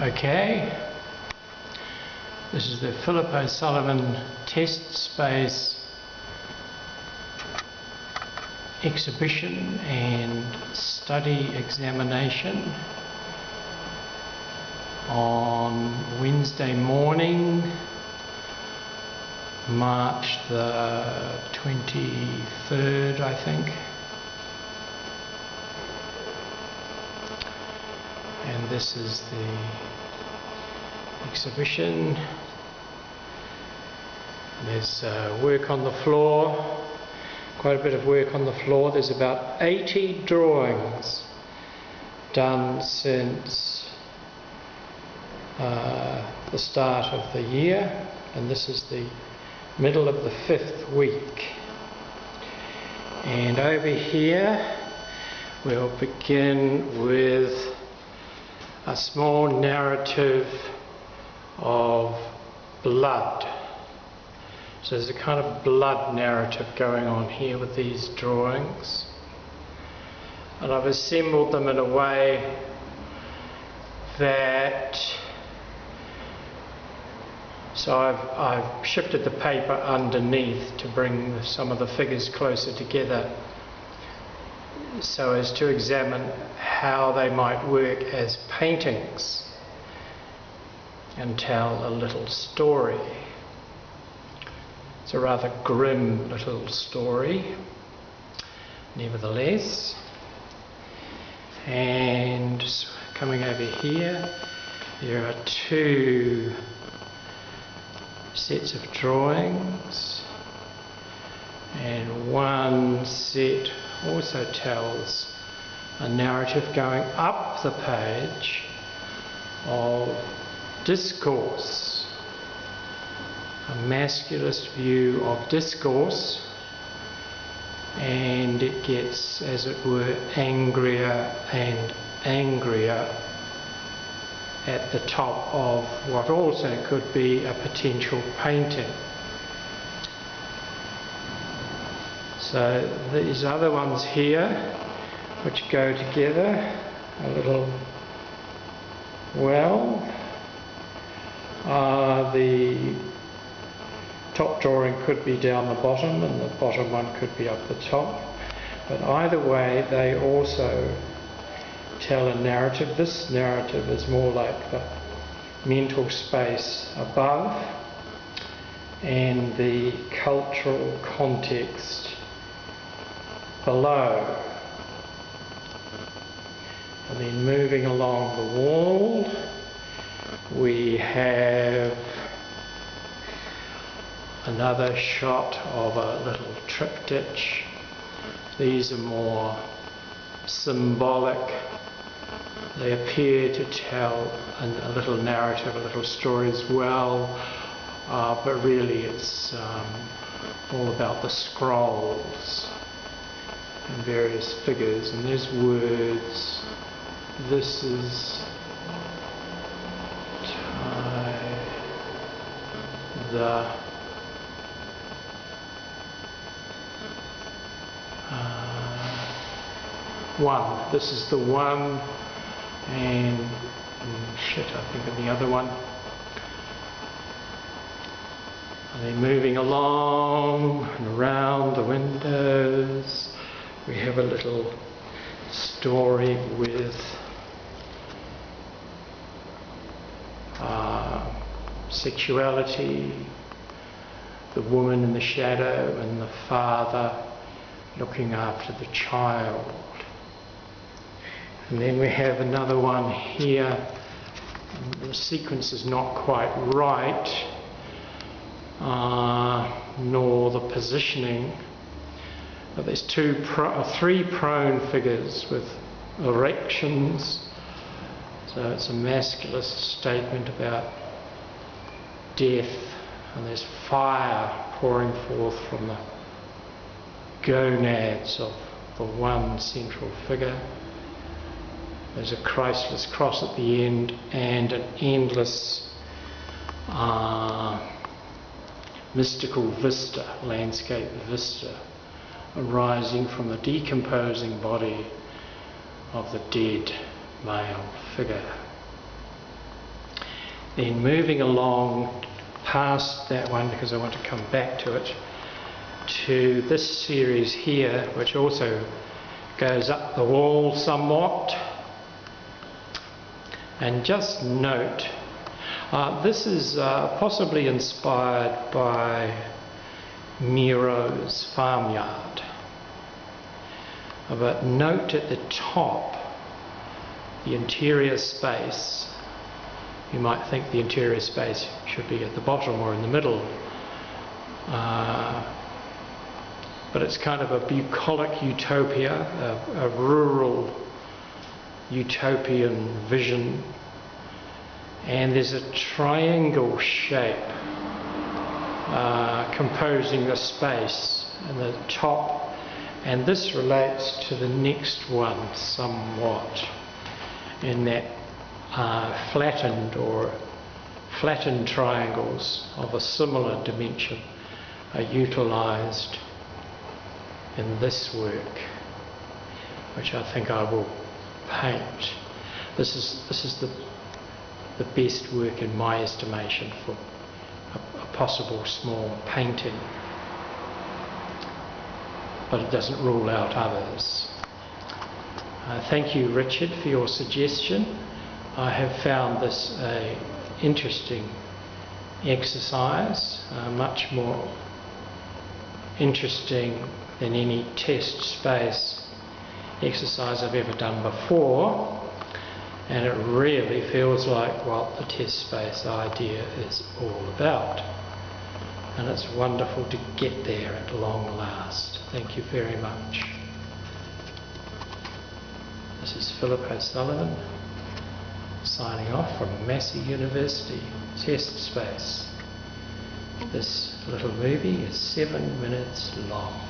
Okay, this is the Phillip O'Sullivan test space exhibition and study examination on Wednesday morning, March the 23rd, I think. And this is the exhibition. There's work on the floor, quite a bit of work on the floor. There's about 80 drawings done since the start of the year, and this is the middle of the 5th week. And over here we'll begin with a small narrative of blood. So there's a kind of blood narrative going on here with these drawings, and I've assembled them in a way that I've shifted the paper underneath to bring some of the figures closer together so as to examine how they might work as paintings and tell a little story. It's a rather grim little story, nevertheless. And coming over here, there are 2 sets of drawings, and one set also tells a narrative going up the page of discourse, a masculist view of discourse, and it gets, as it were, angrier and angrier at the top of what also could be a potential painting. So these other ones here, which go together a little well, the top drawing could be down the bottom and the bottom one could be up the top, but either way they also tell a narrative. This narrative is more like the mental space above and the cultural context below. And then moving along the wall we have another shot of a little triptych. These are more symbolic. They appear to tell a little narrative, a little story as well, but really it's all about the scrolls and various figures, and there's words. This is the one. This is the one, and shit, I think of the other one. And then moving along and around the windows, we have a little story with sexuality, the woman in the shadow and the father looking after the child. And then we have another one here. The sequence is not quite right, nor the positioning, but there's 3 prone figures with erections, so it's a masculist statement about death, and there's fire pouring forth from the gonads of the one central figure. There's a Christless cross at the end and an endless mystical vista, landscape vista, arising from the decomposing body of the dead male figure. Then moving along past that one, because I want to come back to it, to this series here, which also goes up the wall somewhat. And just note, this is possibly inspired by Miro's Farmyard. But note at the top, the interior space. You might think the interior space should be at the bottom or in the middle. But it's kind of a bucolic utopia, a rural utopian vision. And there's a triangle shape composing the space in the top. And this relates to the next one somewhat, in that flattened triangles of a similar dimension are utilised in this work, which I think I will paint. This is the best work in my estimation for a possible small painting, but it doesn't rule out others. Thank you, Richard, for your suggestion. I have found this an interesting exercise, much more interesting than any test space exercise I've ever done before, and it really feels like what the test space idea is all about. And it's wonderful to get there at long last. Thank you very much. This is Phillip O'Sullivan signing off from Massey University Test Space. This little movie is 7 minutes long.